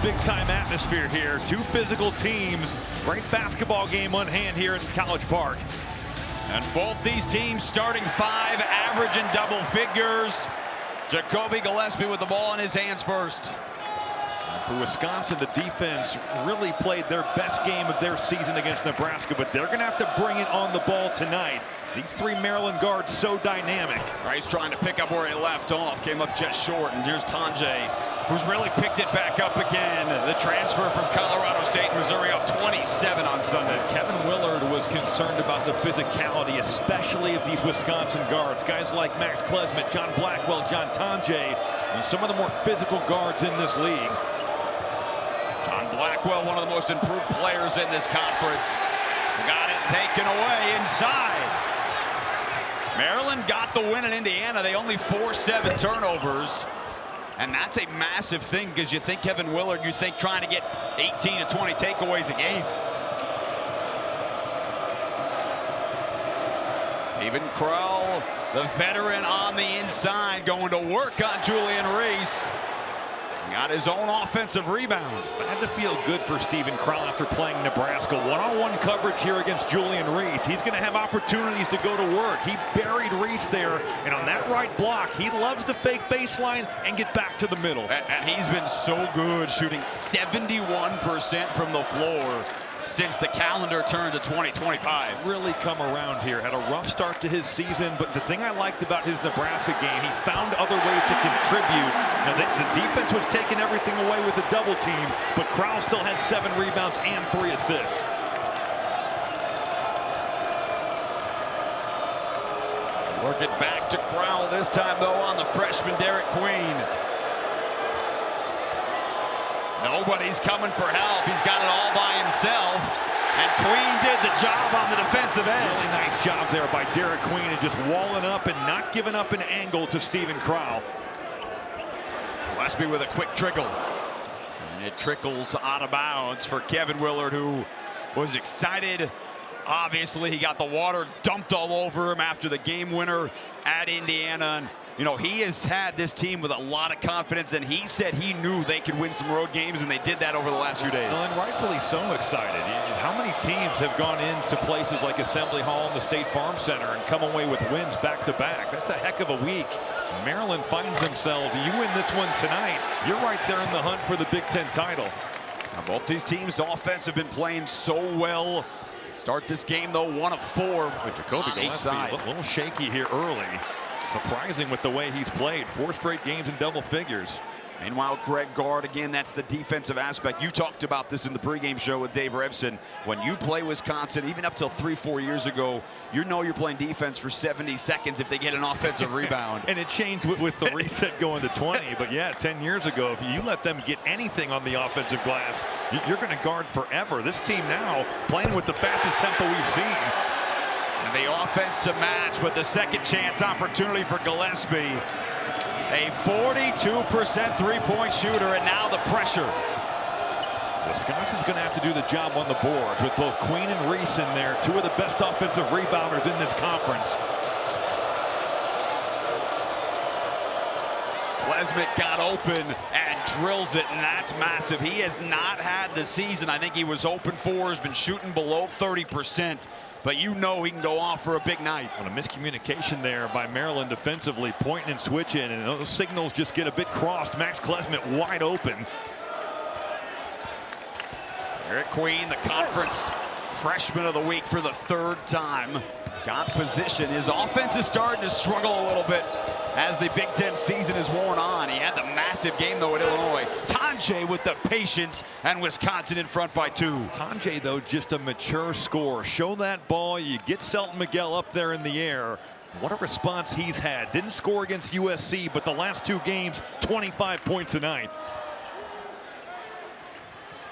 big-time atmosphere here. Two physical teams. Great basketball game on hand here in College Park. And both these teams starting five, averaging double figures. Jacoby Gillespi with the ball in his hands first. For Wisconsin, the defense really played their best game of their season against Nebraska, but they're going to have to bring it on the ball tonight. These three Maryland guards so dynamic. Rice trying to pick up where he left off, came up just short, and here's Tanjay, who's really picked it back up again. The transfer from Colorado State and Missouri off 27 on Sunday. Kevin Willard was concerned about the physicality, especially of these Wisconsin guards. Guys like Max Klesmit, John Blackwell, John Tanjay, and some of the more physical guards in this league. John Blackwell, one of the most improved players in this conference. Got it taken away inside. Maryland got the win in Indiana. They only forced 7 turnovers. And that's a massive thing because you think Kevin Willard, you think trying to get 18 to 20 takeaways a game. Stephen Crowell, the veteran on the inside, going to work on Julian Reese. Got his own offensive rebound. Had to feel good for Stephen Crowell after playing Nebraska. One-on-one coverage here against Julian Reese. He's going to have opportunities to go to work. He buried Reese there, and on that right block, he loves to fake baseline and get back to the middle. And he's been so good, shooting 71% from the floor since the calendar turned to 2025. Really come around here. Had a rough start to his season, but the thing I liked about his Nebraska game, he found other ways to contribute. Now, the defense was taking everything away with the double team, but Crowell still had 7 rebounds and 3 assists. Work it back to Crowell this time, though, on the freshman Derek Queen. Nobody's coming for help. He's got it all by himself. And Queen did the job on the defensive end. Really nice job there by Derek Queen and just walling up and not giving up an angle to Stephen Crowell. Gillespi with a quick trickle. And it trickles out of bounds for Kevin Willard, who was excited. Obviously, he got the water dumped all over him after the game winner at Indiana. And you know, he has had this team with a lot of confidence, and he said he knew they could win some road games, and they did that over the last few days. Well, and rightfully so excited. How many teams have gone into places like Assembly Hall and the State Farm Center and come away with wins back-to-back? That's a heck of a week. Maryland finds themselves, and you win this one tonight, you're right there in the hunt for the Big Ten title. Now, both these teams' offense have been playing so well. Start this game, though, 1 of 4 with Jacoby Gillespi a little shaky here early. Surprising with the way he's played. 4 straight games in double figures. Meanwhile, Greg Gard, again, that's the defensive aspect. You talked about this in the pregame show with Dave Revson. When you play Wisconsin, even up till 3-4 years ago, you know you're playing defense for 70 seconds if they get an offensive rebound. And it changed with the reset going to 20. But yeah, 10 years ago, if you let them get anything on the offensive glass, you're going to guard forever. This team now playing with the fastest tempo we've seen. And the offense to match with the second chance opportunity for Gillespi. A 42% three-point shooter, and now the pressure. Wisconsin's going to have to do the job on the boards with both Queen and Reese in there, 2 of the best offensive rebounders in this conference. Klesmit got open and drills it, and that's massive. He has not had the season I think he was open for. Has been shooting below 30%. But you know he can go off for a big night. On a miscommunication there by Maryland defensively, pointing and switching, and those signals just get a bit crossed. Max Klesmit wide open. Derek Queen, the conference freshman of the week for the 3rd time. Got position. His offense is starting to struggle a little bit as the Big Ten season is worn on. He had the massive game, though, at Illinois. Tanjay with the patience, and Wisconsin in front by 2. Tanjay, though, just a mature scorer. Show that ball, you get Selton Miguel up there in the air. What a response he's had. Didn't score against USC, but the last 2 games, 25 points a night.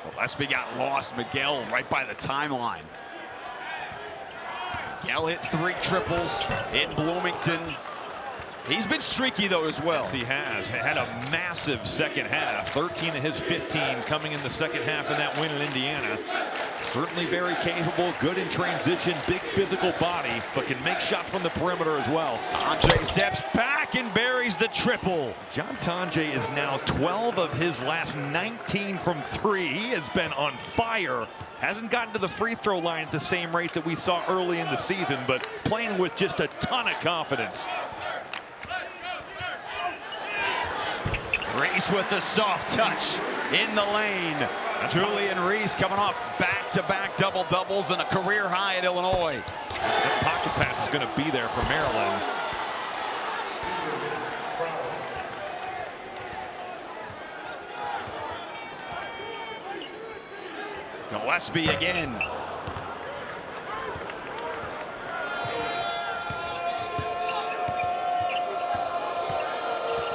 Gillespi got lost. Miguel right by the timeline. Miguel hit 3 triples in Bloomington. He's been streaky, though, as well. Yes, he has. Had a massive second half. 13 of his 15 coming in the second half in that win in Indiana. Certainly very capable, good in transition, big physical body, but can make shots from the perimeter as well. Tonje steps back and buries the triple. John Tonje is now 12 of his last 19 from 3. He has been on fire. Hasn't gotten to the free throw line at the same rate that we saw early in the season, but playing with just a ton of confidence. Reese with the soft touch in the lane. Julian Reese coming off back-to-back double-doubles and a career high at Illinois. That pocket pass is going to be there for Maryland. Gillespi again.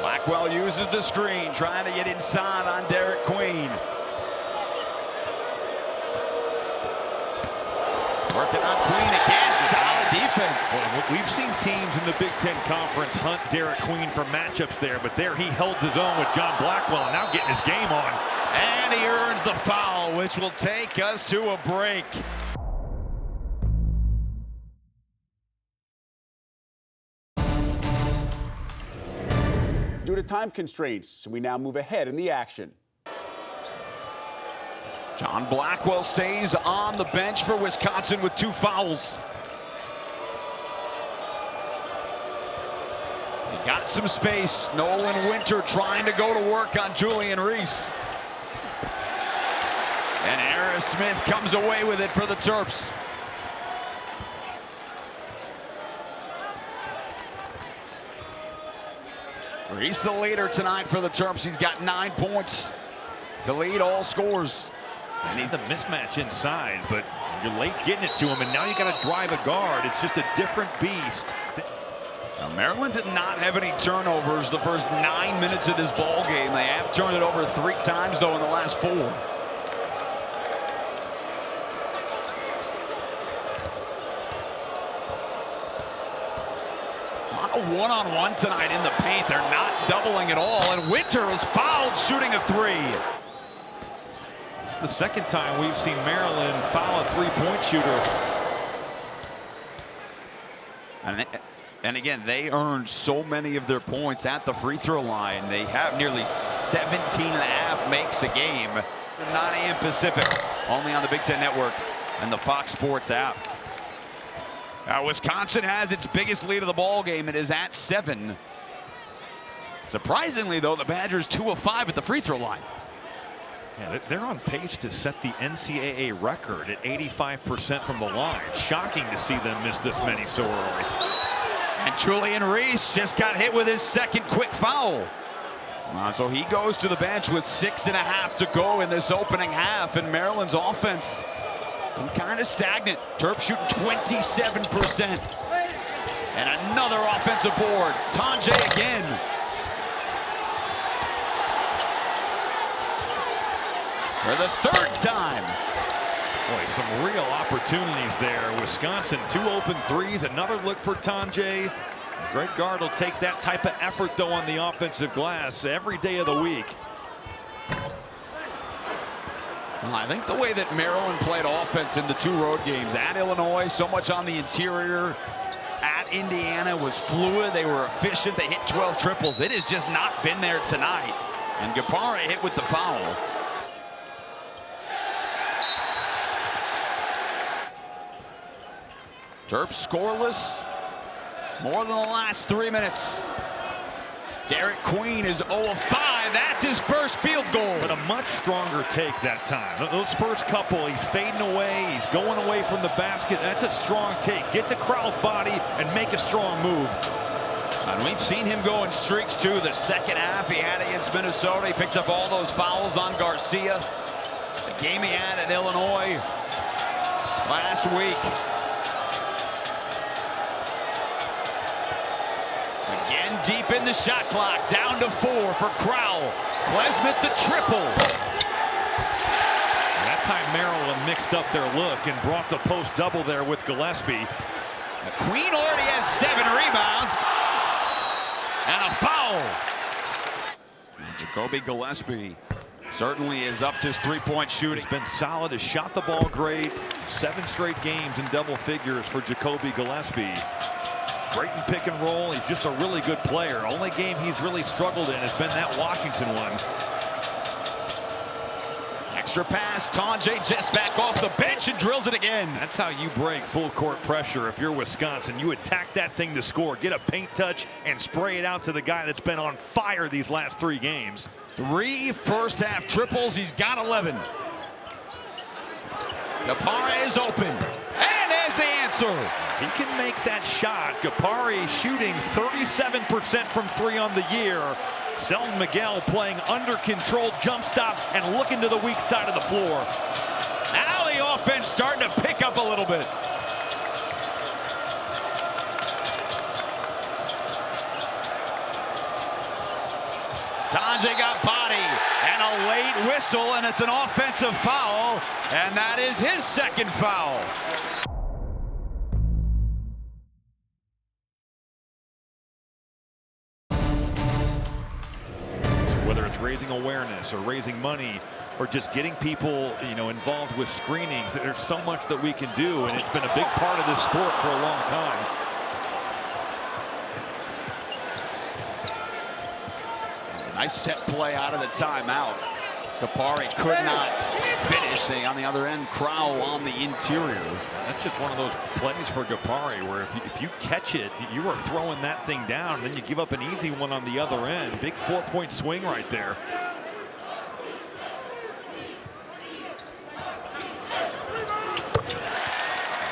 Blackwell uses the screen, trying to get inside on Derek Queen. Working on Queen again, solid defense. Well, we've seen teams in the Big Ten Conference hunt Derek Queen for matchups there, but there he held his own with John Blackwell, and now getting his game on. And he earns the foul, which will take us to a break. Due to time constraints, we now move ahead in the action. John Blackwell stays on the bench for Wisconsin with 2 fouls. He got some space. Nolan Winter trying to go to work on Julian Reese. And Harris Smith comes away with it for the Terps. Reese the leader tonight for the Terps. He's got 9 points to lead all scores. And he's a mismatch inside, but you're late getting it to him, and now you got to drive a guard. It's just a different beast. Now, Maryland did not have any turnovers the first 9 minutes of this ball game. They have turned it over 3 times, though, in the last 4. A lot of one-on-one tonight in the paint. They're not doubling at all, and Winter is fouled shooting a 3. It's the second time we've seen Maryland foul a 3-point shooter. And again, they earned so many of their points at the free throw line. They have nearly 17.5 makes a game. 9 a.m. Pacific, only on the Big Ten Network and the Fox Sports app. Wisconsin has its biggest lead of the ball game. It is at 7. Surprisingly, though, the Badgers 2 of 5 at the free throw line. Yeah, they're on pace to set the NCAA record at 85% from the line. Shocking to see them miss this many so early. And Julian Reese just got hit with his second quick foul. So he goes to the bench with 6.5 to go in this opening half, and Maryland's offense been kind of stagnant. Terps shooting 27%. And another offensive board. Tonje again. For the 3rd time. Boy, some real opportunities there. Wisconsin, 2 open threes, another look for Tonje. Greg Gard will take that type of effort, though, on the offensive glass every day of the week. Well, I think the way that Maryland played offense in the 2 road games, at Illinois, so much on the interior, at Indiana was fluid. They were efficient. They hit 12 triples. It has just not been there tonight. And Gapare hit with the foul. Terps scoreless more than the last 3 minutes. Derek Queen is 0 of 5. That's his first field goal. But a much stronger take that time. Those first couple, he's fading away. He's going away from the basket. That's a strong take. Get to Crowell's body and make a strong move. And we've seen him go in streaks, too. The second half he had against Minnesota. He picked up all those fouls on Garcia. The game he had at Illinois last week. Again, deep in the shot clock, down to 4 for Crowell. Klesmith the triple. That time Maryland mixed up their look and brought the post double there with Gillespi. The Queen already has 7 rebounds. And a foul. Jacoby Gillespi certainly is up to his three-point shooting. He's been solid, has shot the ball great. 7 straight games in double figures for Jacoby Gillespi. He's great in pick and roll. He's just a really good player. Only game he's really struggled in has been that Washington one. Extra pass, Tonje just back off the bench and drills it again. That's how you break full court pressure if you're Wisconsin. You attack that thing to score, get a paint touch, and spray it out to the guy that's been on fire these last 3 games. 3 first-half triples. He's got 11. Gapare is open. And there's the answer. He can make that shot. Gapare shooting 37% from 3 on the year. Selton Miguel playing under control jump stop and looking to the weak side of the floor. Now the offense starting to pick up a little bit. Tonje got body and a late whistle, and it's an offensive foul, and that is his second foul. Whether it's raising awareness or raising money or just getting people, involved with screenings, there's so much that we can do, and it's been a big part of this sport for a long time. Nice set play out of the timeout. Gapare could not finish. On the other end, Crowell on the interior. That's just one of those plays for Gapare where if you catch it, you are throwing that thing down, and then you give up an easy one on the other end. Big 4-point swing right there.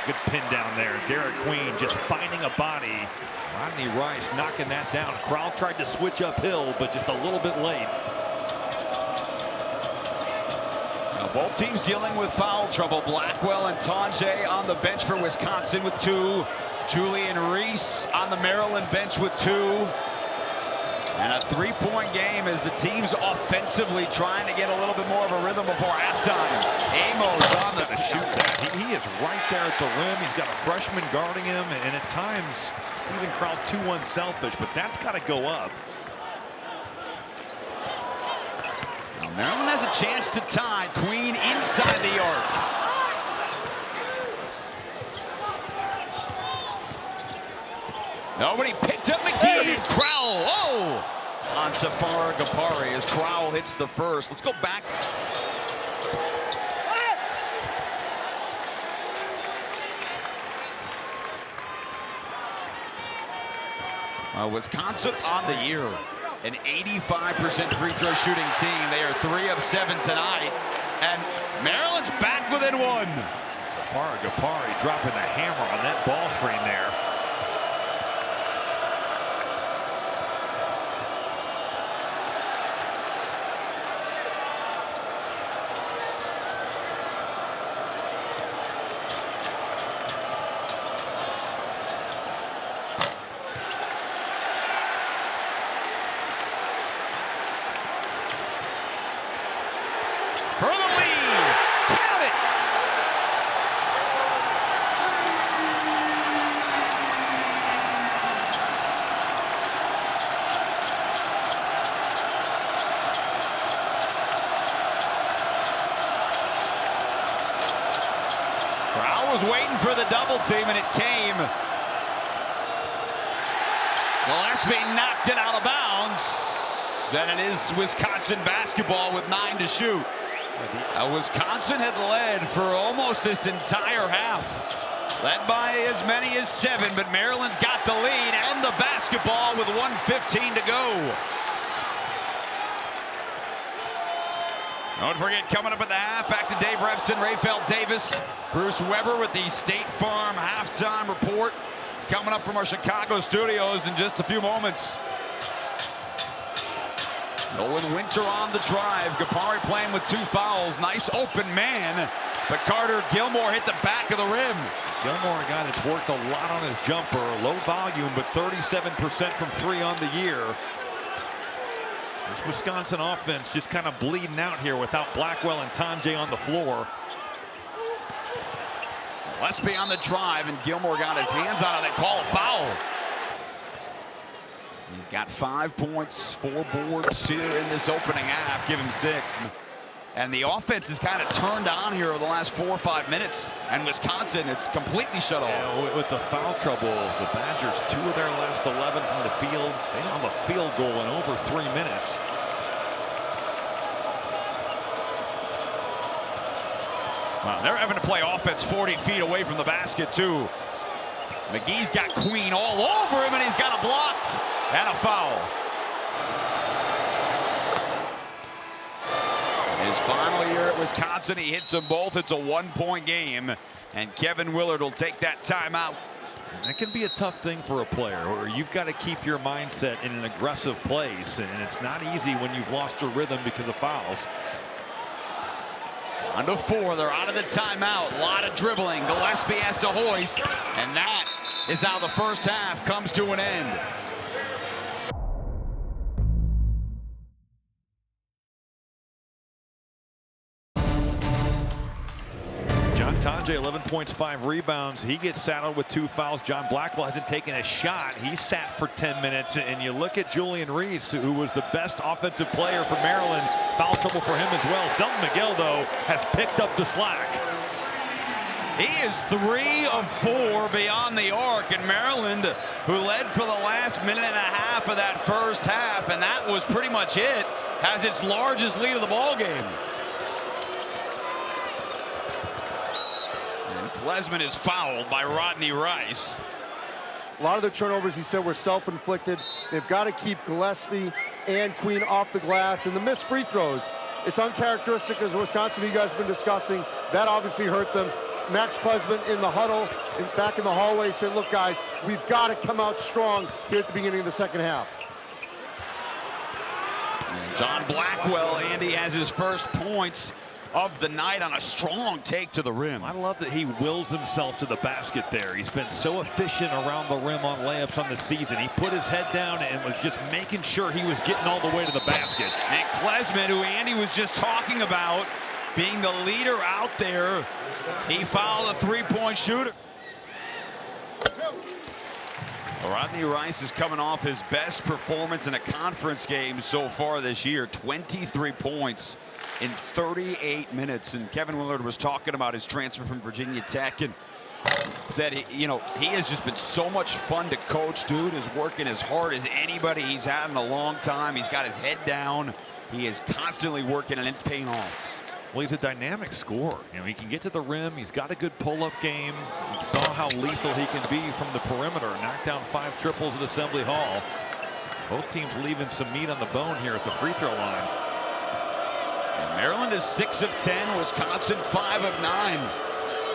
Good pin down there. Derek Queen just finding a body. Rodney Rice knocking that down. Crowell tried to switch uphill, but just a little bit late. Now both teams dealing with foul trouble. Blackwell and Tonje on the bench for Wisconsin with 2. Julian Reese on the Maryland bench with 2. And a 3-point game as the teams offensively trying to get a little bit more of a rhythm before halftime. Amos on the shoot that. He is right there at the rim. He's got a freshman guarding him, and at times Steven Crowell too unselfish, but that's got to go up. Now Maryland has a chance to tie. Queen inside the arc. Nobody picked up McGee. Crowell. Oh! On Tafara Gapare as Crowell hits the first. Let's go back. Wisconsin on the year. An 85% free throw shooting team. They are 3 of 7 tonight. And Maryland's back within 1. Tafara Gapare dropping the hammer on that ball screen there. For the lead. Count it. Crowell was waiting for the double team, and it came. Gillespi knocked it out of bounds. And it is Wisconsin basketball with 9 to shoot. Wisconsin had led for almost this entire half. Led by as many as 7, but Maryland's got the lead and the basketball with 1:15 to go. Don't forget, coming up at the half, back to Dave Revston, Rayfeld Davis, Bruce Weber with the State Farm halftime report. It's coming up from our Chicago studios in just a few moments. Nolan Winter on the drive. Gapare playing with 2 fouls. Nice open man. But Carter Gilmore hit the back of the rim. Gilmore, a guy that's worked a lot on his jumper. Low volume, but 37% from 3 on the year. This Wisconsin offense just kind of bleeding out here without Blackwell and Tonje on the floor. Gillespi on the drive, and Gilmore got his hands on it. They call a foul. He's got 5 points, 4 boards here in this opening half. Give him 6. And the offense is kind of turned on here over the last 4 or 5 minutes. And Wisconsin, it's completely shut off. Yeah, with the foul trouble, the Badgers, 2 of their last 11 from the field. They don't have a field goal in over 3 minutes. Wow, they're having to play offense 40 feet away from the basket, too. McGee's got Queen all over him, and he's got a block and a foul. His final year at Wisconsin, he hits them both. It's a 1-point game, and Kevin Willard will take that timeout. That can be a tough thing for a player, or you've got to keep your mindset in an aggressive place, and it's not easy when you've lost your rhythm because of fouls. Under 4, they're out of the timeout. A lot of dribbling. Gillespi has to hoist, and that is how the first half comes to an end. Tonje, 11 points, 5 rebounds. He gets saddled with 2 fouls. John Blackwell hasn't taken a shot. He sat for 10 minutes. And you look at Julian Reese, who was the best offensive player for Maryland. Foul trouble for him as well. Selton Miguel, though, has picked up the slack. He is 3 of 4 beyond the arc. And Maryland, who led for the last minute and a half of that first half, and that was pretty much it, has its largest lead of the ball game. Klesman is fouled by Rodney Rice. A lot of the turnovers, he said, were self-inflicted. They've got to keep Gillespi and Queen off the glass. And the missed free throws, it's uncharacteristic as Wisconsin, you guys have been discussing. That obviously hurt them. Max Klesman in the huddle, back in the hallway, said, look, guys, we've got to come out strong here at the beginning of the second half. John Blackwell, Andy, has his first points of the night on a strong take to the rim. I love that he wills himself to the basket there. He's been so efficient around the rim on layups on the season. He put his head down and was just making sure he was getting all the way to the basket. And Klesman, who Andy was just talking about, being the leader out there, he fouled a 3-point shooter. Rodney Rice is coming off his best performance in a conference game so far this year. 23 points in 38 minutes. And Kevin Willard was talking about his transfer from Virginia Tech and said, he has just been so much fun to coach. Dude is working as hard as anybody he's had in a long time. He's got his head down. He is constantly working, and it's paying off. Well, he's a dynamic scorer. He can get to the rim. He's got a good pull-up game. We saw how lethal he can be from the perimeter. Knocked down 5 triples at Assembly Hall. Both teams leaving some meat on the bone here at the free throw line. And Maryland is 6 of 10. Wisconsin 5 of 9.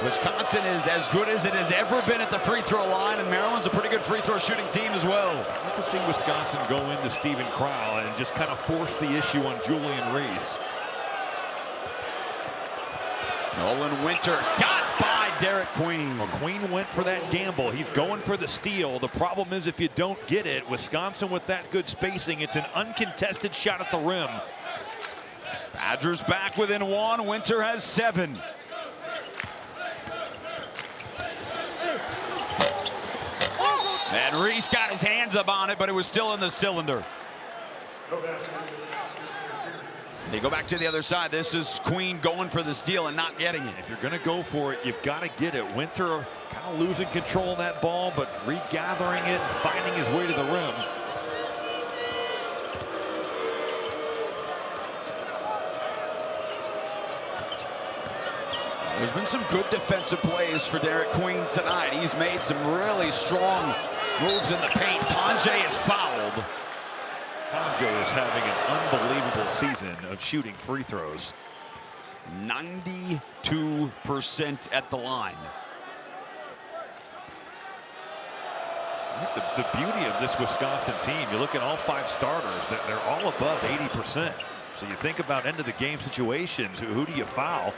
Wisconsin is as good as it has ever been at the free throw line, and Maryland's a pretty good free throw shooting team as well. I'd like to see Wisconsin go into Stephen Crowell and just kind of force the issue on Julian Reese. Nolan Winter got by Derek Queen. Well, Queen went for that gamble. He's going for the steal. The problem is if you don't get it, Wisconsin with that good spacing, it's an uncontested shot at the rim. Badgers back within 1. Winter has 7. And Reese got his hands up on it, but it was still in the cylinder. They go back to the other side. This is Queen going for the steal and not getting it. If you're going to go for it, you've got to get it. Winter kind of losing control of that ball, but regathering it and finding his way to the rim. There's been some good defensive plays for Derek Queen tonight. He's made some really strong moves in the paint. Tonje is fouled. Tonje is having an unbelievable season of shooting free throws. 92% at the line. The beauty of this Wisconsin team, you look at all 5 starters, they're all above 80%. So you think about end of the game situations, who do you foul?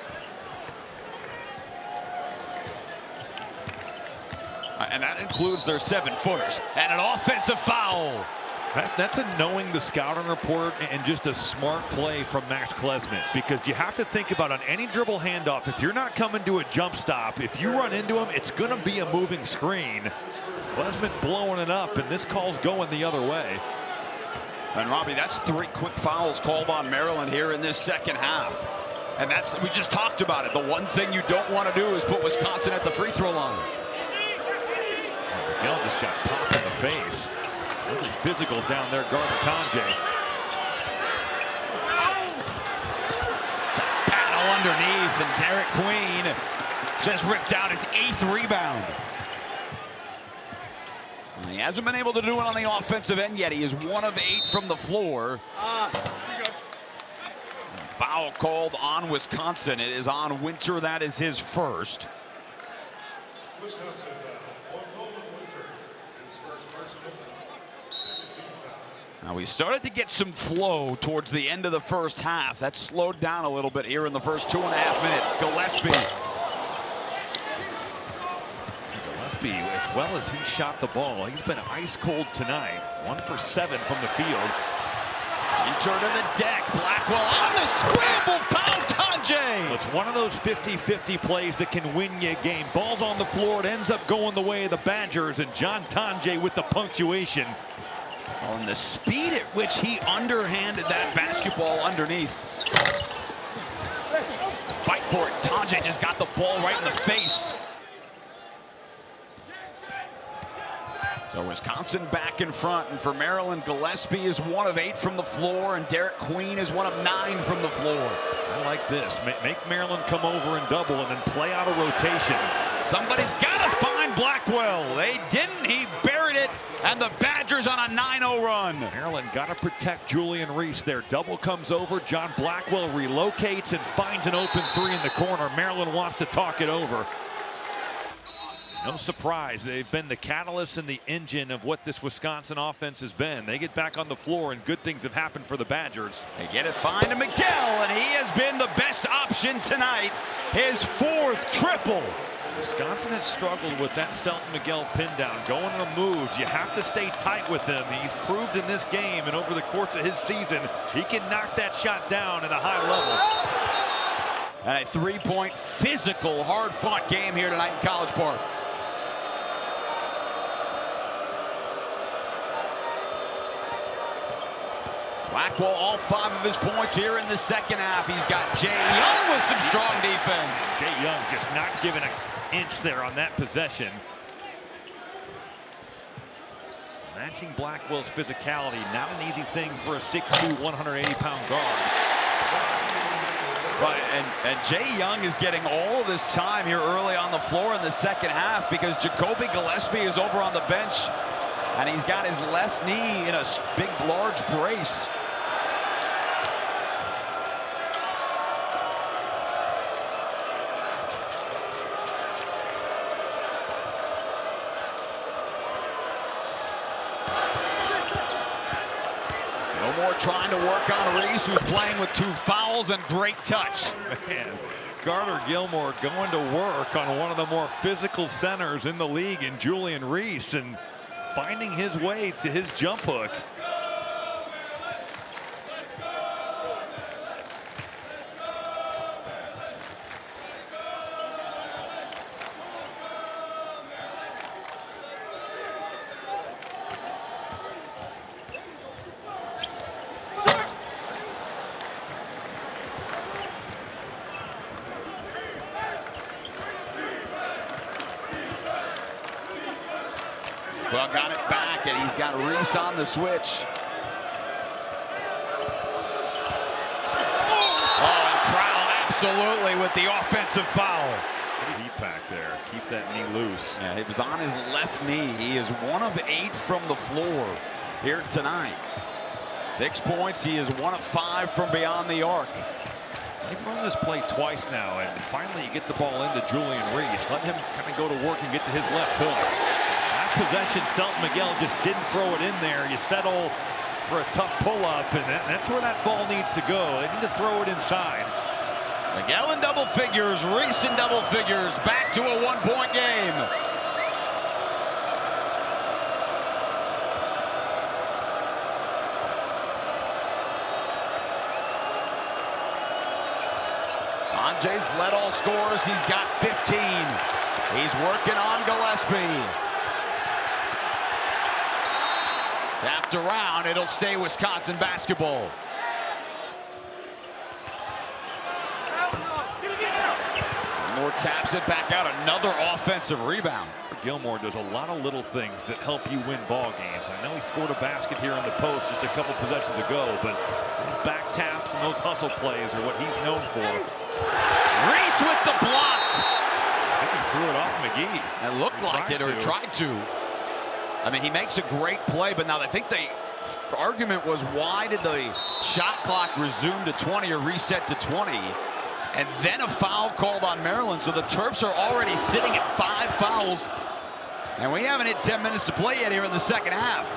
And that includes their 7-footers. And an offensive foul. That's a knowing the scouting report and just a smart play from Max Klesman, because you have to think about on any dribble handoff, if you're not coming to a jump stop, if you run into him, it's going to be a moving screen. Klesman blowing it up, and this call's going the other way. And Robbie, that's 3 quick fouls called on Maryland here in this second half. And that's, we just talked about it. The one thing you don't want to do is put Wisconsin at the free throw line. Miguel just got popped in the face. Really physical down there, guarding Tonje. It's a battle underneath, and Derek Queen just ripped out his 8th rebound. And he hasn't been able to do it on the offensive end yet. He is 1 of 8 from the floor. Foul called on Wisconsin. It is on Winter. That is his first. Now we started to get some flow towards the end of the first half. That slowed down a little bit here in the first 2.5 minutes. Gillespi. Gillespi, as well as he shot the ball, he's been ice cold tonight. 1 for 7 from the field. Enter to the deck. Blackwell on the scramble. Foul Tonje. It's one of those 50-50 plays that can win you a game. Ball's on the floor. It ends up going the way of the Badgers, and John Tonje with the punctuation. On the speed at which he underhanded that basketball underneath. Fight for it. Tonje just got the ball right in the face. So Wisconsin back in front, and for Maryland, Gillespi is 1 of 8 from the floor, and Derek Queen is 1 of 9 from the floor. I like this. Make Maryland come over and double, and then play out a rotation. Somebody's got to find Blackwell. They didn't. He buried it, and the Badgers on a 9-0 run. Maryland got to protect Julian Reese there. Double comes over. John Blackwell relocates and finds an open 3 in the corner. Maryland wants to talk it over. No surprise, they've been the catalyst and the engine of what this Wisconsin offense has been. They get back on the floor, and good things have happened for the Badgers. They get it fine to Miguel, and he has been the best option tonight. His 4th triple. Wisconsin has struggled with that Selton Miguel pin down, going on moves. You have to stay tight with him. He's proved in this game and over the course of his season, he can knock that shot down at a high level. And a 3-point physical, hard-fought game here tonight in College Park. Blackwell, all 5 of his points here in the second half. He's got Jay Young with some strong defense. Jay Young just not giving an inch there on that possession. Matching Blackwell's physicality, not an easy thing for a 6'2", 180-pound guard. Right, and Jay Young is getting all of this time here early on the floor in the second half because Jacoby Gillespi is over on the bench, and he's got his left knee in a big, large brace. Trying to work on Reese, who's playing with 2 fouls and great touch. Man, Carter Gilmore going to work on one of the more physical centers in the league in Julian Reese, and finding his way to his jump hook. Well, got it back, and he's got Reese on the switch. Oh, and Crowell absolutely with the offensive foul. Good heat pack there. Keep that knee loose. Yeah, it was on his left knee. He is 1 of 8 from the floor here tonight. 6 points. He is 1 of 5 from beyond the arc. They've run this play twice now, and finally you get the ball into Julian Reese. Let him kind of go to work and get to his left hook. Last possession, Selton Miguel just didn't throw it in there. You settle for a tough pull-up, and that's where that ball needs to go. They need to throw it inside. Miguel in double figures, Reese in double figures. Back to a 1-point game. Tonje's led all scorers. He's got 15. He's working on Gillespi. Tapped around, it'll stay Wisconsin basketball. Moore taps it back out, another offensive rebound. Gilmore does a lot of little things that help you win ball games. I know he scored a basket here in the post just a couple possessions ago, but those back taps and those hustle plays are what he's known for. Reese with the block. I think he threw it off McGee. It looked like it, or tried to. I mean, he makes a great play, but now I think the argument was, why did the shot clock resume to 20 or reset to 20? And then a foul called on Maryland. So the Terps are already sitting at 5 fouls. And we haven't hit 10 minutes to play yet here in the second half.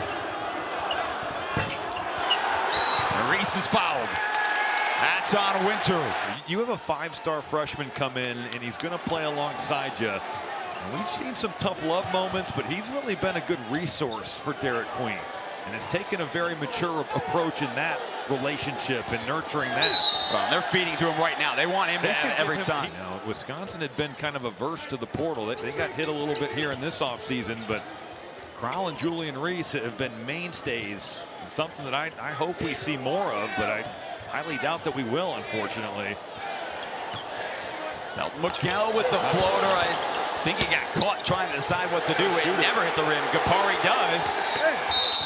Reese is fouled. That's on Winter. You have a 5-star freshman come in, and he's going to play alongside you. And we've seen some tough love moments, but he's really been a good resource for Derek Queen. And has taken a very mature approach in that relationship and nurturing that. Well, they're feeding to him right now. They want him to have it every time. You know, Wisconsin had been kind of averse to the portal. They got hit a little bit here in this offseason, but Crowell and Julian Reese have been mainstays. Something that I hope we see more of, but I highly doubt that we will, unfortunately. Selton McGill with the floater. I think he got caught trying to decide what to do. It never hit the rim. Gapari does.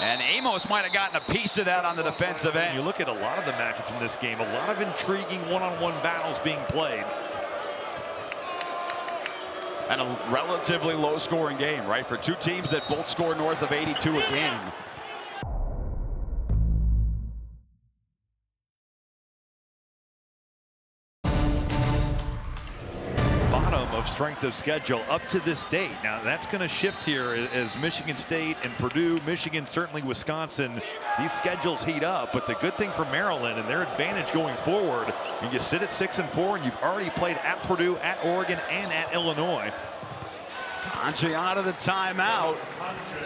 And Amos might have gotten a piece of that on the defensive end. You look at a lot of the matchups in this game, a lot of intriguing one-on-one battles being played. And a relatively low-scoring game, right? For two teams that both score north of 82 a game. Of strength of schedule up to this date. Now that's going to shift here as Michigan State and Purdue, Michigan, certainly Wisconsin, these schedules heat up. But the good thing for Maryland and their advantage going forward, you sit at 6-4 and you've already played at Purdue, at Oregon, and at Illinois. Tonje out of the timeout.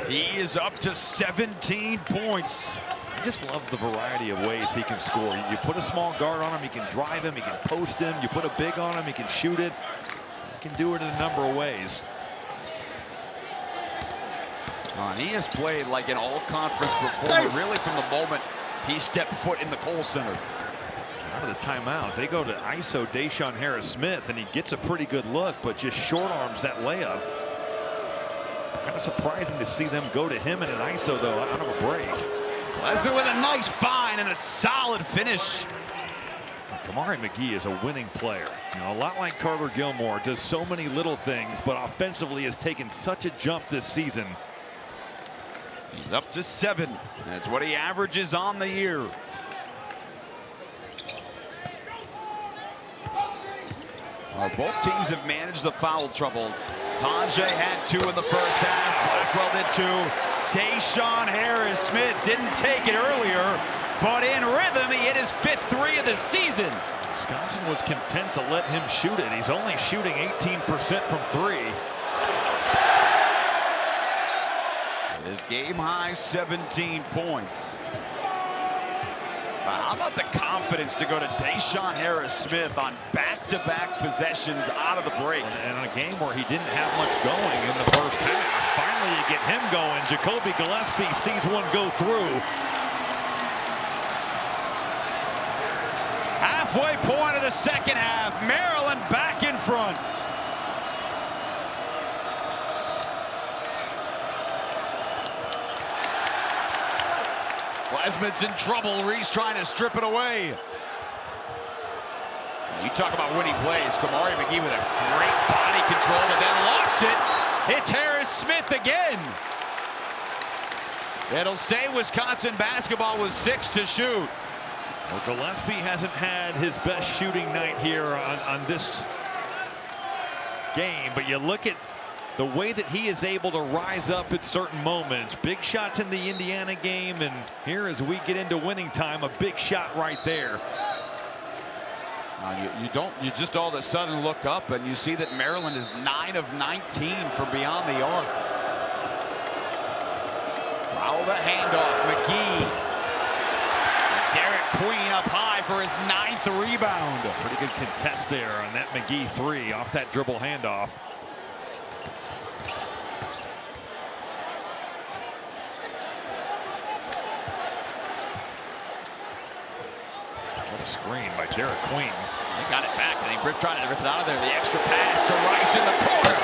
He is up to 17 points. I just love the variety of ways he can score. You put a small guard on him, he can drive him, he can post him. You put a big on him, he can shoot it. Can do it in a number of ways. He has played like an all-conference performer, really, from the moment he stepped foot in the Kohl Center. Out of the timeout, they go to ISO Deshaun Harris-Smith, and he gets a pretty good look, but just short arms that layup. Kind of surprising to see them go to him in an ISO, though, out of a break. Gillespi with a nice find and a solid finish. Kamari McGee is a winning player. You know, a lot like Carter Gilmore, does so many little things, but offensively has taken such a jump this season. He's up to 7. That's what he averages on the year. Well, both teams have managed the foul trouble. Tonje had 2 in the first half. Blackwell did 2. Deshaun Harris-Smith didn't take it earlier. But in rhythm, he hit his 5th 3 of the season. Wisconsin was content to let him shoot it. He's only shooting 18% from 3. His game-high 17 points. How about the confidence to go to Deshaun Harris-Smith on back-to-back possessions out of the break? And in a game where he didn't have much going in the first half. Finally, you get him going. Jacoby Gillespi sees one go through. Halfway point of the second half. Maryland back in front. Wesman's in trouble. Reese trying to strip it away. You talk about winning plays. Kamari McGee with a great body control, but then lost it. It's Harris-Smith again. It'll stay Wisconsin basketball with 6 to shoot. Well, Gillespi hasn't had his best shooting night here on this game, but you look at the way that he is able to rise up at certain moments. Big shots in the Indiana game, and here as we get into winning time, a big shot right there. You just all of a sudden look up and you see that Maryland is 9 of 19 from beyond the arc. Foul the handoff, McGee. Derek Queen up high for his 9th rebound. Pretty good contest there on that McGee 3 off that dribble handoff. the screen by Derek Queen. He got it back, and he tried to rip it out of there. The extra pass to Rice in the corner.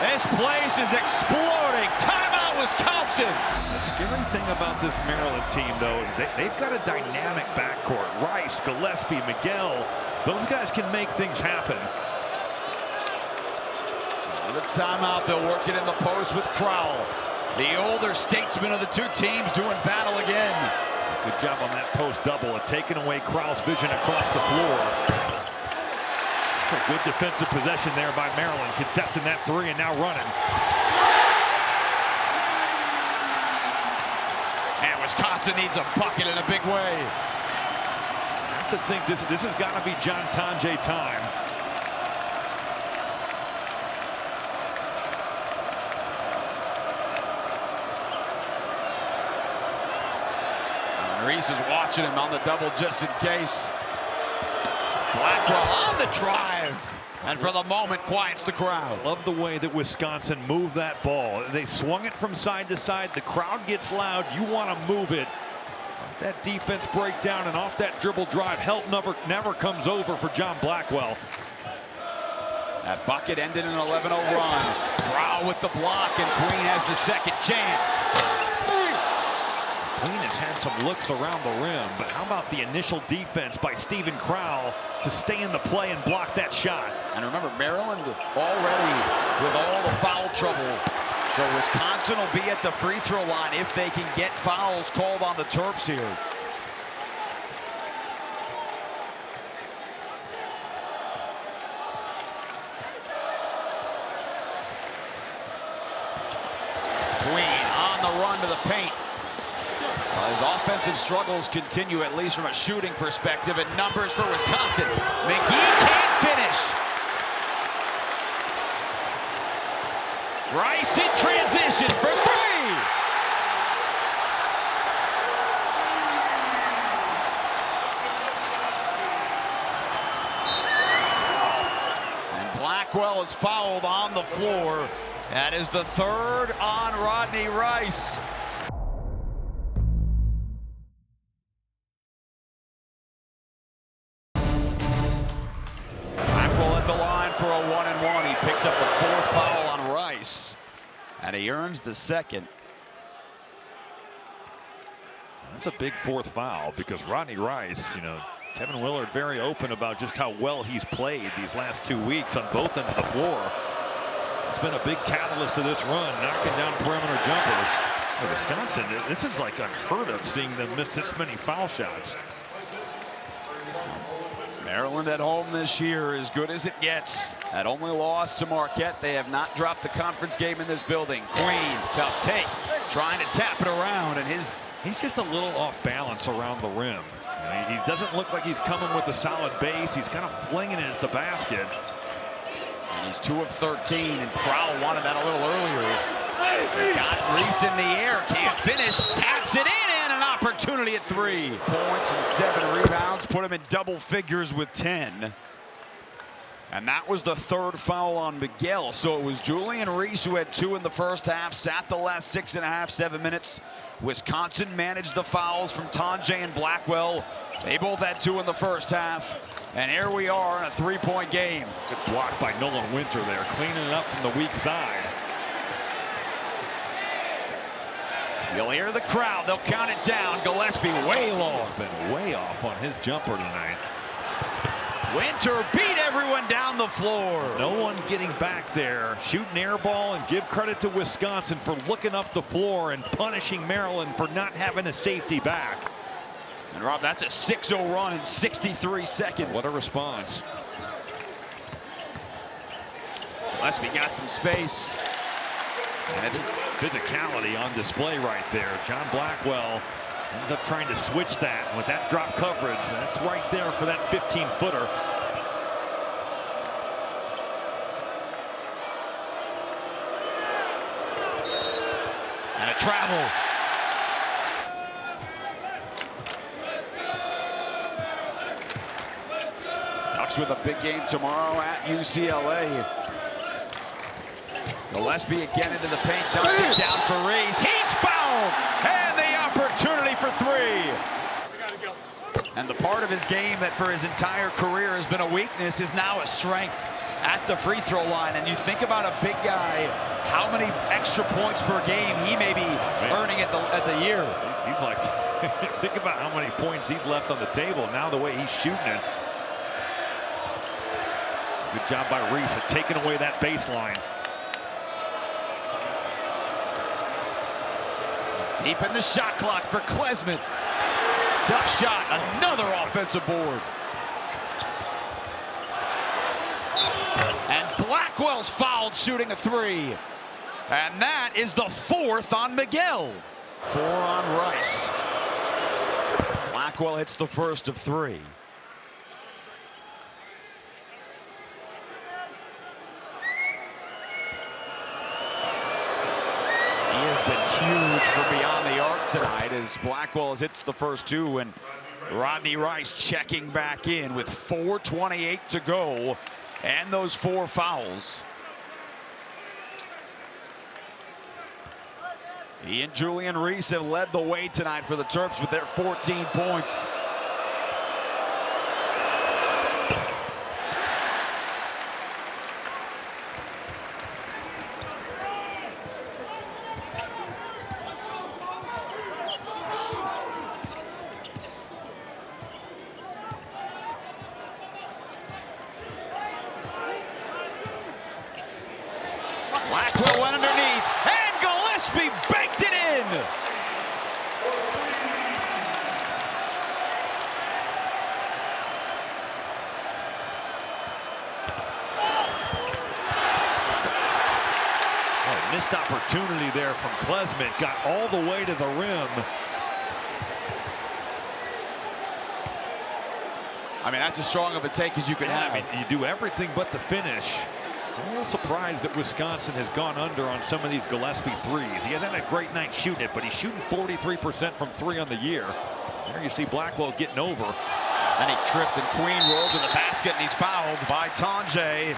This place is exploding. Timeout, Wisconsin. The scary thing about this Maryland team, though, is they've got a dynamic backcourt. Rice, Gillespi, Miguel, those guys can make things happen. The timeout, they'll work it in the post with Crowell. The older statesman of the two teams doing battle again. Good job on that post double, taking away Crowell's vision across the floor. It's a good defensive possession there by Maryland, contesting that three and now running. And Wisconsin needs a bucket in a big way. I have to think this has got to be John Tonje time. Reese is watching him on the double just in case. Blackwell on the drive, and for the moment quiets the crowd. Love the way that Wisconsin moved that ball. They swung it from side to side. The crowd gets loud. You want to move it. That defense breakdown and off that dribble drive. Help never comes over for John Blackwell. That bucket ended in an 11-0 run. Crowell with the block, and Queen has the second chance. Queen has had some looks around the rim, but how about the initial defense by Stephen Crowell to stay in the play and block that shot? And remember, Maryland already with all the foul trouble. So Wisconsin will be at the free throw line if they can get fouls called on the Terps here. Queen on the run to the paint. His offensive struggles continue, at least from a shooting perspective, and numbers for Wisconsin. McGee can't finish. Rice in transition for three. And Blackwell is fouled on the floor. That is the third on Rodney Rice. The line for a 1-and-1. He picked up the fourth foul on Rice, and he earns the second. That's a big fourth foul because Rodney Rice, Kevin Willard very open about just how well he's played these last 2 weeks on both ends of the floor. It's been a big catalyst to this run, knocking down perimeter jumpers. Wisconsin, this is like unheard of, seeing them miss this many foul shots. Maryland at home this year, as good as it gets. That only loss to Marquette. They have not dropped a conference game in this building. Queen, tough take, trying to tap it around, and he's just a little off balance around the rim. He doesn't look like he's coming with a solid base. He's kind of flinging it at the basket. And he's 2 of 13, and Crowell wanted that a little earlier. Got Reese in the air, can't finish, taps it in, and an opportunity at 3 points and 7 rebounds, put him in double figures with 10. And that was the third foul on Miguel. So it was Julian Reese who had 2 in the first half, sat the last 6.5, 7 minutes. Wisconsin managed the fouls from Tonje and Blackwell. They both had 2 in the first half. And here we are in a 3-point game. Good block by Nolan Winter there, cleaning it up from the weak side. You'll hear the crowd. They'll count it down. Gillespi way low. He's been way off on his jumper tonight. Winter beat everyone down the floor. No one getting back there. Shooting air ball, and give credit to Wisconsin for looking up the floor and punishing Maryland for not having a safety back. And Rob, that's a 6-0 run in 63 seconds. What a response. Gillespi got some space. And it's physicality on display right there. John Blackwell ends up trying to switch that with that drop coverage. That's right there for that 15-footer. And a travel. Ducks with a big game tomorrow at UCLA. Gillespi again into the paint, dumps it down for Reese. He's fouled, and the opportunity for three. And the part of his game that for his entire career has been a weakness is now a strength at the free throw line. And you think about a big guy, how many extra points per game he may be earning at the year. He's like, think about how many points he's left on the table. Now the way he's shooting it. Good job by Reese at taking away that baseline. It's deep in the shot clock for Klesmit. Tough shot, another offensive board. And Blackwell's fouled shooting a three. And that is the fourth on Miguel. 4 on Rice. Blackwell hits the first of 3. He has been huge for beyond the arc tonight as Blackwell hits the first 2, and Rodney Rice checking back in with 4:28 to go and those 4 fouls. He and Julian Reese have led the way tonight for the Terps with their 14 points. Blackwell went underneath, and Gillespi baked it in. Oh, missed opportunity there from Klesmit. Got all the way to the rim. I mean, that's as strong of a take as you can have. I mean, you do everything but the finish. I'm a little surprised that Wisconsin has gone under on some of these Gillespi threes. He hasn't had a great night shooting it, but he's shooting 43% from 3 on the year. There you see Blackwell getting over. And he tripped, and Queen rolled to the basket, and he's fouled by Tonje.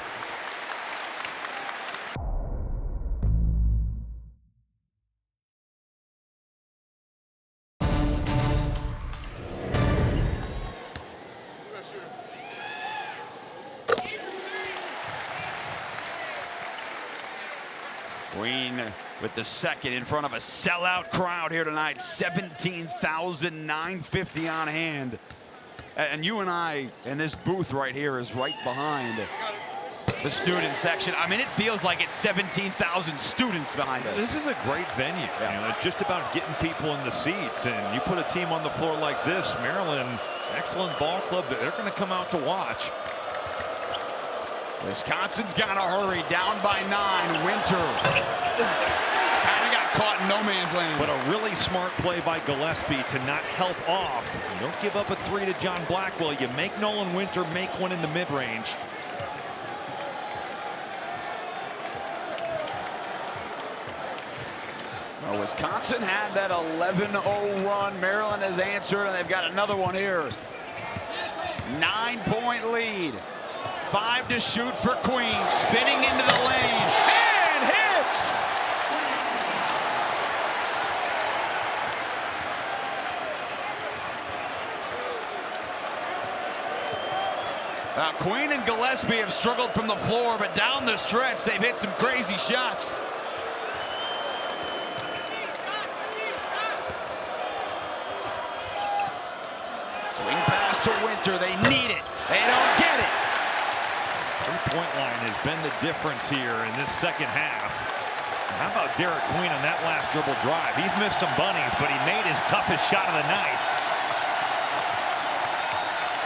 Queen with the second in front of a sellout crowd here tonight. 17,950 on hand. And you and I, and this booth right here is right behind the student section. I mean, it feels like it's 17,000 students behind us. This is a great venue. Yeah. You know, it's just about getting people in the seats. And you put a team on the floor like this, Maryland, excellent ball club, that they're going to come out to watch. Wisconsin's got to hurry, down by 9. Winter kind of got caught in no man's land. But a really smart play by Gillespi to not help off. You don't give up a 3 to John Blackwell. You make Nolan Winter make one in the mid-range. Well, Wisconsin had that 11-0 run. Maryland has answered, and they've got another one here. 9-point lead. 5 to shoot for Queen, spinning into the lane, and hits! Now, Queen and Gillespi have struggled from the floor, but down the stretch, they've hit some crazy shots. Swing pass to Winter, they need it, they don't get it. Three-point line has been the difference here in this second half. How about Derek Queen on that last dribble drive? He's missed some bunnies, but he made his toughest shot of the night.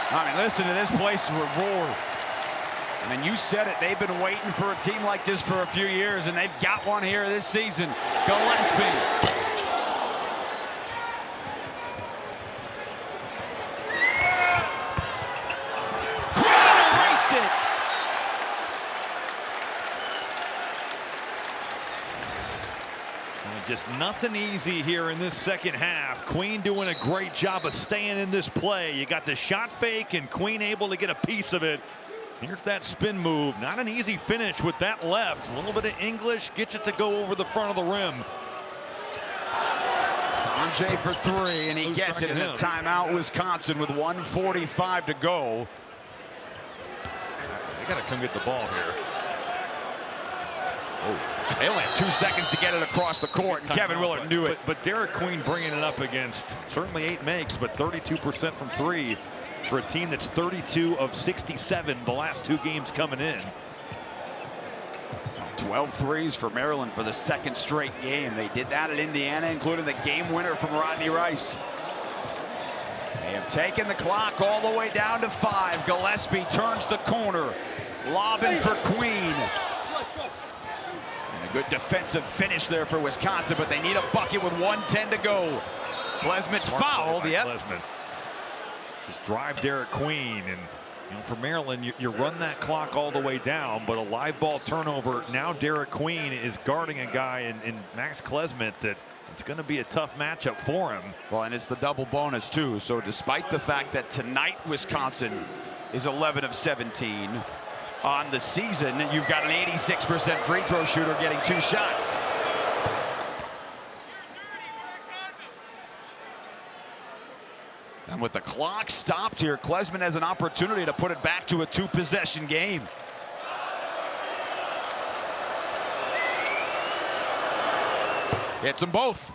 I mean, listen to this place roar. I mean, you said it. They've been waiting for a team like this for a few years, and they've got one here this season. Gillespi. Just nothing easy here in this second half. Queen doing a great job of staying in this play. You got the shot fake, and Queen able to get a piece of it. Here's that spin move. Not an easy finish with that left. A little bit of English gets it to go over the front of the rim. Tonje for three, and he gets it in a timeout. Wisconsin with 1:45 to go. They got to come get the ball here. Oh, they only have 2 seconds to get it across the court, and Kevin Willard knew it. But Derek Queen bringing it up against certainly 8 makes, but 32% from 3 for a team that's 32 of 67 the last 2 games coming in. 12 threes for Maryland for the 2nd straight game. They did that at Indiana, including the game winner from Rodney Rice. They have taken the clock all the way down to 5. Gillespi turns the corner, lobbing for Queen. And a good defensive finish there for Wisconsin, but they need a bucket with 1:10 to go. Klesmit's fouled. Yep. Klesmit. Just drive Derek Queen, and for Maryland, you run that clock all the way down, but a live ball turnover. Now Derek Queen is guarding a guy in Max Klesmit that it's going to be a tough matchup for him. Well, and it's the double bonus too. So despite the fact that tonight Wisconsin is 11 of 17 on the season, you've got an 86% free throw shooter getting 2 shots. And with the clock stopped here, Klesmit has an opportunity to put it back to a 2-possession game. Hits them both.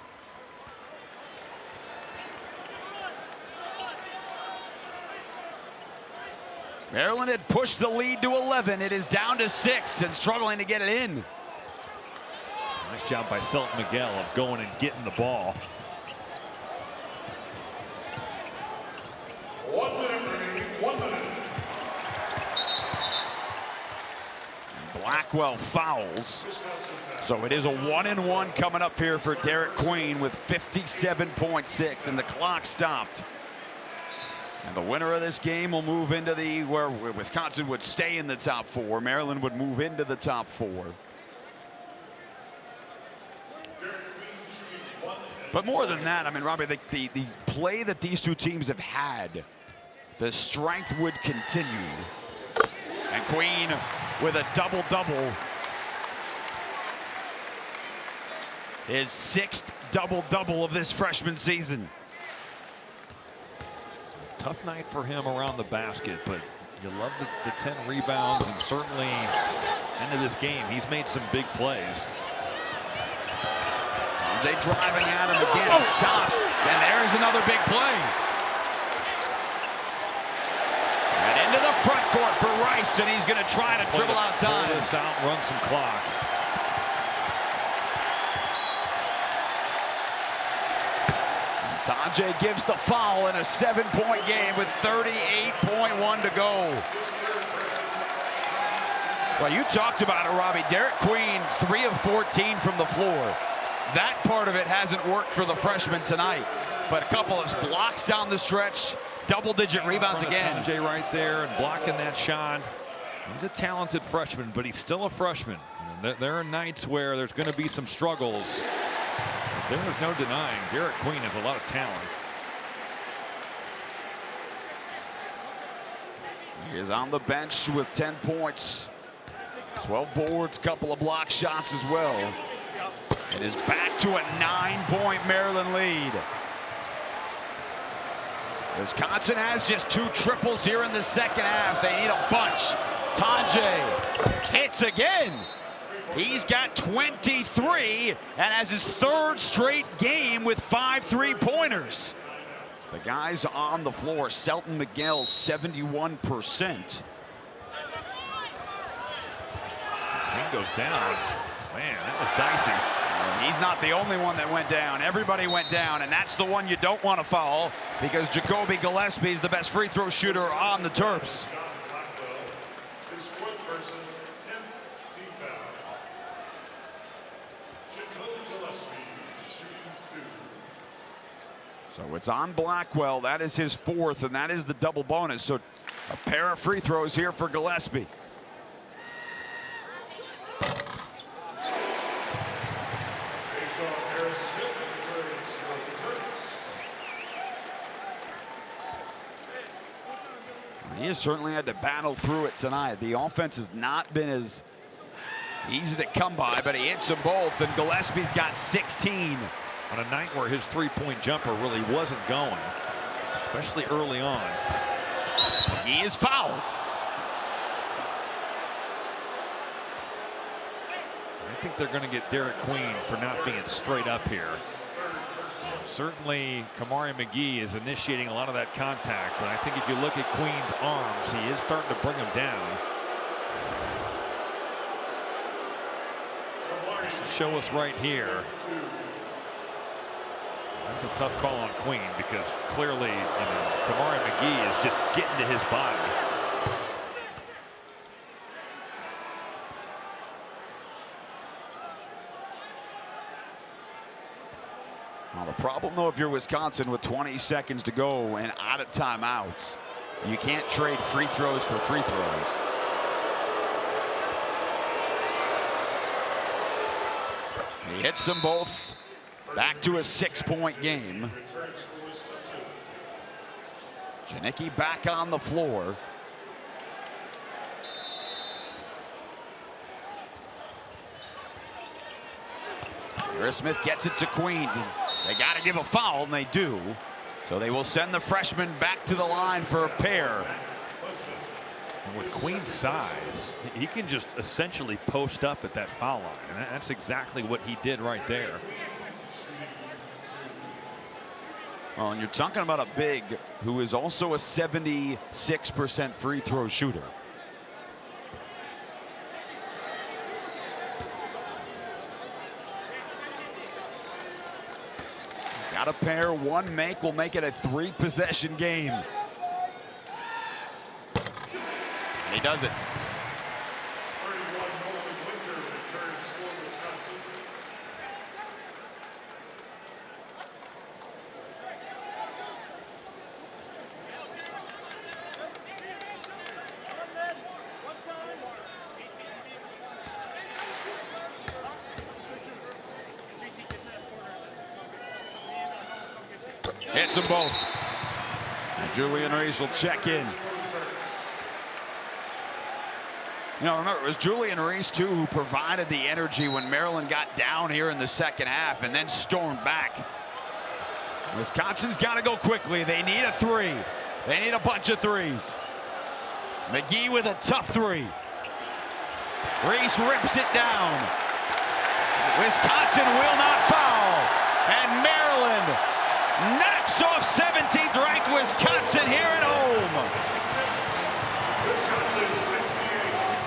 Maryland had pushed the lead to 11. It is down to 6 and struggling to get it in. Nice job by Selton Miguel of going and getting the ball. 1 minute remaining. 1 minute. Blackwell fouls. So it is a 1-and-1 coming up here for Derek Queen with 57.6, and the clock stopped. And the winner of this game will move into where Wisconsin would stay in the top 4. Maryland would move into the top 4. But more than that, I mean, Robbie, the play that these 2 teams have had, the strength would continue. And Queen with a double-double. His 6th double-double of this freshman season. Tough night for him around the basket, but you love the 10 rebounds, and certainly end of this game, he's made some big plays. They driving at him again, he stops, and there's another big play. And into the front court for Rice, and he's going to try to dribble out time. Pull this out, run some clock. Tonje gives the foul in a 7-point game with 38.1 to go. Well, you talked about it, Robbie. Derek Queen, 3 of 14 from the floor. That part of it hasn't worked for the freshman tonight, but a couple of blocks down the stretch, double-digit rebounds again. Tonje right there and blocking that shot. He's a talented freshman, but he's still a freshman. There are nights where there's going to be some struggles. There is no denying Derek Queen has a lot of talent. He is on the bench with 10 points, 12 boards, couple of block shots as well. It is back to a 9-point Maryland lead. Wisconsin has just 2 triples here in the second half. They need a bunch. Tonje hits again. He's got 23 and has his 3rd straight game with 5 3-pointers. The guys on the floor, Selton Miguel, 71%. Queen goes down. Man, that was dicey. He's not the only one that went down. Everybody went down, and that's the one you don't want to foul because Jacoby Gillespi is the best free throw shooter on the Terps. His 4th person, 10th team foul. Jacoby Gillespi, shooting 2. So it's on Blackwell. That is his 4th, and that is the double bonus. So a pair of free throws here for Gillespi. He has certainly had to battle through it tonight. The offense has not been as easy to come by, but he hits them both, and Gillespie's got 16. On a night where his three-point jumper really wasn't going, especially early on. He is fouled. I think they're going to get Derek Queen for not being straight up here. Certainly, Kamari McGee is initiating a lot of that contact, but I think if you look at Queen's arms, he is starting to bring him down. This will show us right here. That's a tough call on Queen because clearly, Kamari McGee is just getting to his body. Well, the problem, though, if you're Wisconsin with 20 seconds to go and out of timeouts, you can't trade free throws for free throws. He hits them both. Back to a 6-point game. Janicki back on the floor. Smith gets it to Queen. They got to give a foul, and they do. So they will send the freshman back to the line for a pair. And with Queen's size, he can just essentially post up at that foul line, and that's exactly what he did right there. Well, and you're talking about a big who is also a 76% free throw shooter. Got a pair, one make will make it a 3-possession game. And he does it. 31 Nolan Winter returns for Wisconsin. Hits them both. Julian Reese will check in. You know, remember, it was Julian Reese, too, who provided the energy when Maryland got down here in the second half and then stormed back. Wisconsin's got to go quickly. They need a three. They need a bunch of threes. McGee with a tough three. Reese rips it down. Wisconsin will not foul. And Maryland knocks off 17th ranked Wisconsin here at home. Wisconsin 68.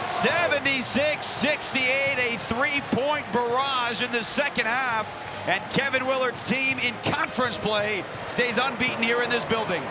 76-68, a 3-point barrage in the second half. And Kevin Willard's team in conference play stays unbeaten here in this building.